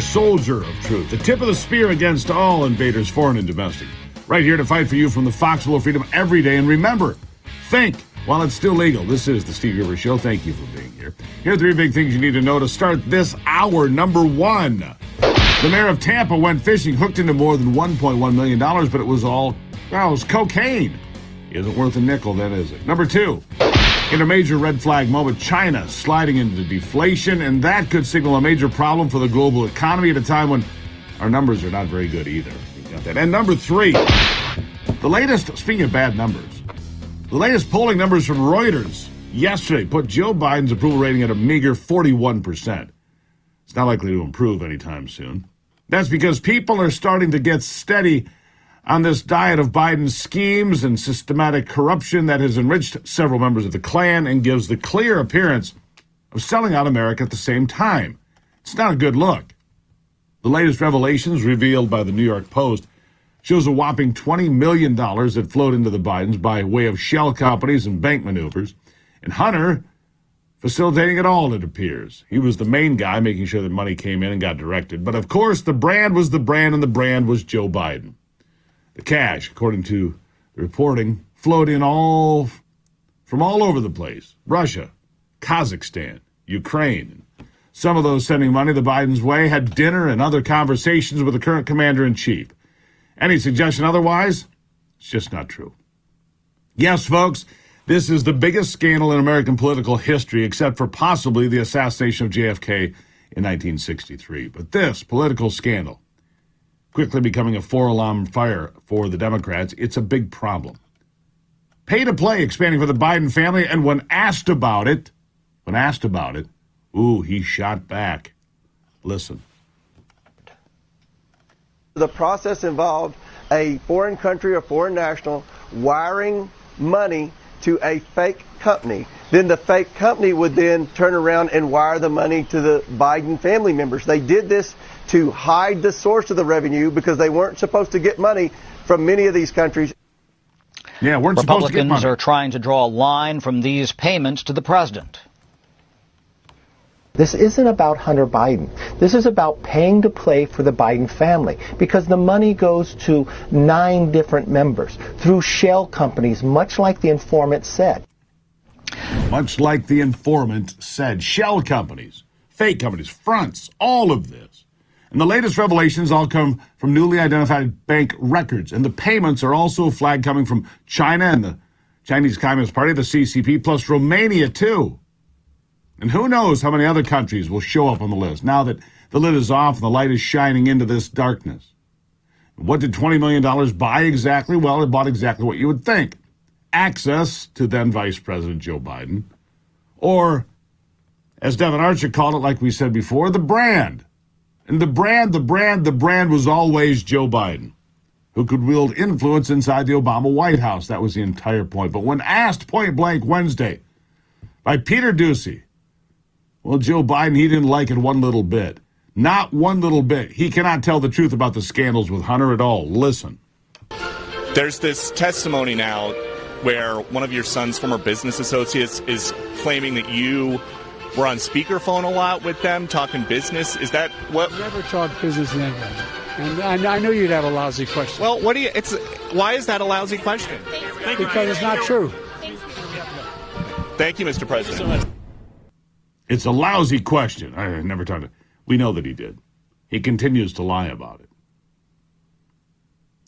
Soldier of truth, the tip of the spear against all invaders, foreign and domestic. Right here to fight for you from the foxhole of freedom every day. And remember, think while it's still legal. This is the Steve Gruber Show. Thank you for being here. Here are three big things you need to know to start this hour. Number one, the mayor of Tampa went fishing, hooked into more than $1.1 million, but it was all, well, it was cocaine. Isn't worth a nickel, then, is it? Number two, in a major red flag moment, China sliding into deflation, and that could signal a major problem for the global economy at a time when our numbers are not very good either. You got that. And number three, the latest, speaking of bad numbers, the latest polling numbers from Reuters yesterday put Joe Biden's approval rating at a meager 41%. It's not likely to improve anytime soon. That's because people are starting to get steady on this diet of Biden's schemes and systematic corruption that has enriched several members of the Klan and gives the clear appearance of selling out America at the same time. It's not a good look. The latest revelations revealed by the New York Post shows a whopping $20 million that flowed into the Bidens by way of shell companies and bank maneuvers. And Hunter facilitating it all, it appears. He was the main guy making sure that money came in and got directed. But of course, the brand was the brand, and the brand was Joe Biden. The cash, according to the reporting, flowed in from all over the place. Russia, Kazakhstan, Ukraine. Some of those sending money the Biden's way had dinner and other conversations with the current commander-in-chief. Any suggestion otherwise? It's just not true. Yes, folks, this is the biggest scandal in American political history, except for possibly the assassination of JFK in 1963. But this political scandal, quickly becoming a four-alarm fire for the Democrats, it's a big problem. Pay to play expanding for the Biden family, and when asked about it, he shot back. Listen. The process involved a foreign country or foreign national wiring money to a fake company. Then the fake company would then turn around and wire the money to the Biden family members. They did this to hide the source of the revenue because they weren't supposed to get money from many of these countries. Yeah, weren't supposed to get money. Republicans are trying to draw a line from these payments to the president. This isn't about Hunter Biden. This is about paying to play for the Biden family, because the money goes to 9 different members through shell companies, much like the informant said. Much like the informant said. Shell companies, fake companies, fronts, all of this. And the latest revelations all come from newly identified bank records. And the payments are also a flag coming from China and the Chinese Communist Party, the CCP, plus Romania, too. And who knows how many other countries will show up on the list now that the lid is off and the light is shining into this darkness. What did $20 million buy exactly? Well, it bought exactly what you would think. Access to then Vice President Joe Biden. Or, as Devin Archer called it, like we said before, the brand. And the brand was always Joe Biden, who could wield influence inside the Obama White House. That was the entire point. But when asked point blank Wednesday by Peter Doocy, well, Joe Biden, he didn't like it one little bit. Not one little bit. He cannot tell the truth about the scandals with Hunter at all. Listen. There's this testimony now where one of your son's former business associates is claiming that you were on speakerphone a lot with them, talking business. Is that what? Never talk business in that way. And I knew you'd have a lousy question. Well, why is that a lousy question? Because it's not true. Thank you, Mr. President. It's a lousy question. I never talked to. We know that he did. He continues to lie about it.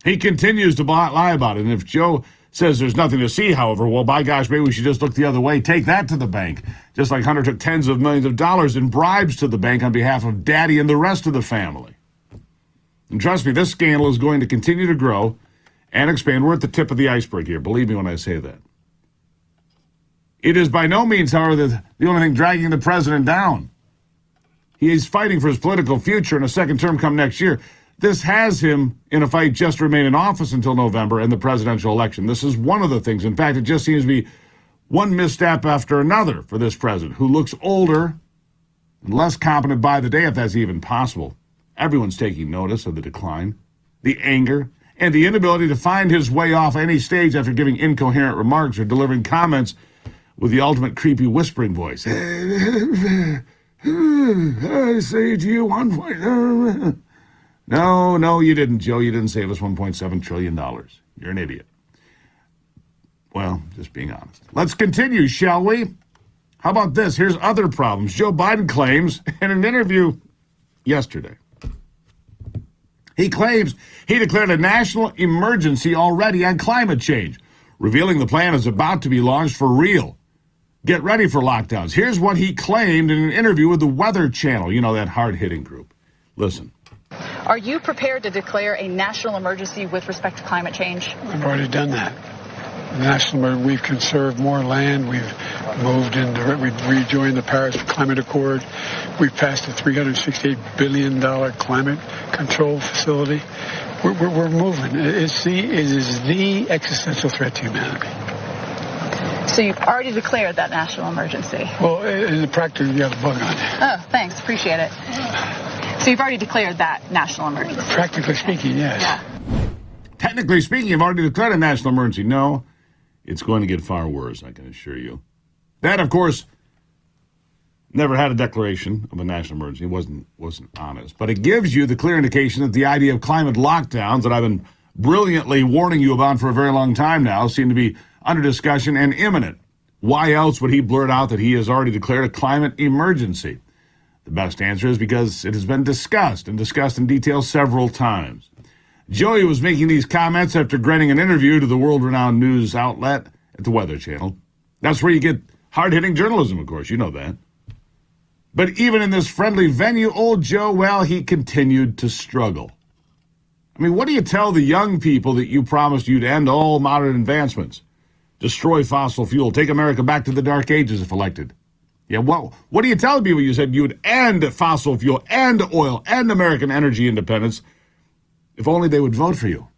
And if Joe says there's nothing to see, however, well, by gosh, maybe we should just look the other way. Take that to the bank. Just like Hunter took tens of millions of dollars in bribes to the bank on behalf of Daddy and the rest of the family. And trust me, this scandal is going to continue to grow and expand. We're at the tip of the iceberg here. Believe me when I say that. It is by no means, however, the only thing dragging the president down. He is fighting for his political future in a second term come next year. This has him in a fight just to remain in office until November and the presidential election. This is one of the things. In fact, it just seems to be one misstep after another for this president, who looks older and less competent by the day, if that's even possible. Everyone's taking notice of the decline, the anger, and the inability to find his way off any stage after giving incoherent remarks or delivering comments with the ultimate creepy whispering voice. I say to you, No, you didn't, Joe. You didn't save us $1.7 trillion. You're an idiot. Well, just being honest. Let's continue, shall we? How about this? Here's other problems. Joe Biden claims in an interview yesterday, he claims he declared a national emergency already on climate change, revealing the plan is about to be launched for real. Get ready for lockdowns. Here's what he claimed in an interview with the Weather Channel, you know, that hard-hitting group. Listen. Are you prepared to declare a national emergency with respect to climate change? We've already done that. We've conserved more land. We've we've rejoined the Paris Climate Accord. We've passed a $368 billion climate control facility. We're moving. It is the existential threat to humanity. So you've already declared that national emergency? Well, in the practice, you got a bug on it. Oh, thanks. Appreciate it. So you've already declared that national emergency? Practically speaking, yes. Yeah. Technically speaking, you've already declared a national emergency. No, it's going to get far worse, I can assure you. That, of course, never had a declaration of a national emergency. It wasn't honest. But it gives you the clear indication that the idea of climate lockdowns that I've been brilliantly warning you about for a very long time now seem to be under discussion and imminent. Why else would he blurt out that he has already declared a climate emergency? The best answer is because it has been discussed in detail several times. Joey was making these comments after granting an interview to the world-renowned news outlet at the Weather Channel. That's where you get hard-hitting journalism, of course. You know that. But even in this friendly venue, old Joe, well, he continued to struggle. I mean, what do you tell the young people that you promised you'd end all modern advancements? Destroy fossil fuel, take America back to the dark ages if elected. Yeah, well, what do you tell people? You said you would end fossil fuel, end oil, end American energy independence if only they would vote for you.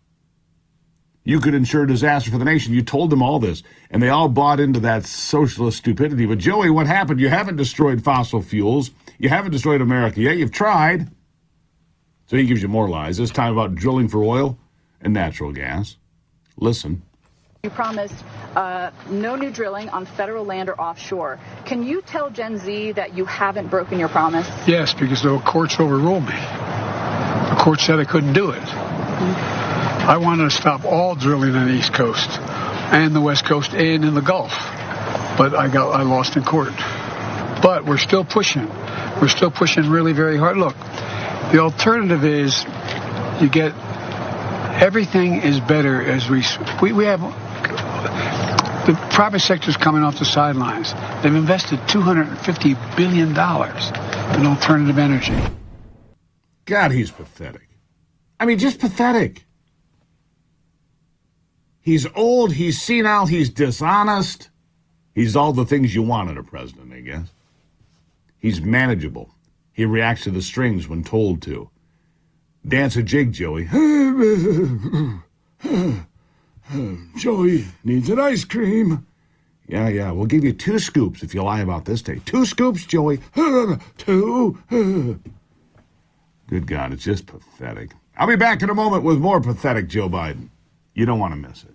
You could ensure disaster for the nation. You told them all this, and they all bought into that socialist stupidity. But, Joey, what happened? You haven't destroyed fossil fuels. You haven't destroyed America yet. You've tried. So he gives you more lies, this time about drilling for oil and natural gas. Listen. You promised no new drilling on federal land or offshore. Can you tell Gen Z that you haven't broken your promise? Yes, because the courts overruled me. The court said I couldn't do it. I wanted to stop all drilling on the East Coast and the West Coast and in the Gulf. But I lost in court. But we're still pushing. We're still pushing really very hard. Look, the alternative is you get everything is better as we have. The private sector's coming off the sidelines. They've invested $250 billion in alternative energy. God, he's pathetic. I mean, just pathetic. He's old, he's senile, he's dishonest. He's all the things you want in a president, I guess. He's manageable. He reacts to the strings when told to. Dance a jig, Joey. Joey needs an ice cream. Yeah, we'll give you 2 scoops if you lie about this day. 2 scoops, Joey. 2. Good God, it's just pathetic. I'll be back in a moment with more pathetic Joe Biden. You don't want to miss it.